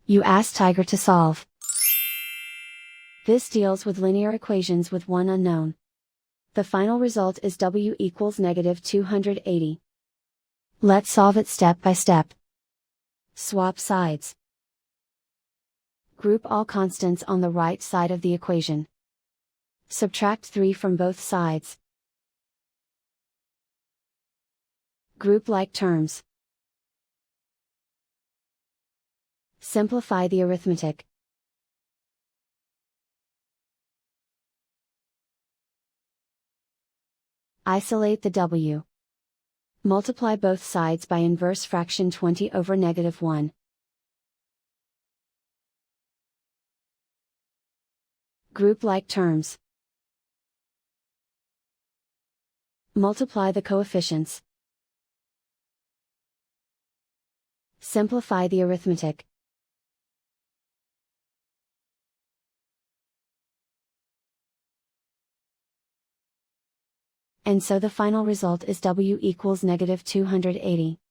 You ask Tiger to solve. This deals with linear equations with one unknown. The final result is w equals -280. Let's solve it step by step. Swap sides. Group all constants on the right side of the equation. Subtract 3 from both sides. Group like terms. Simplify the arithmetic. Isolate the w. Multiply both sides by inverse fraction 20 over -1. Group like terms. Multiply the coefficients. Simplify the arithmetic. And so the final result is w equals -280.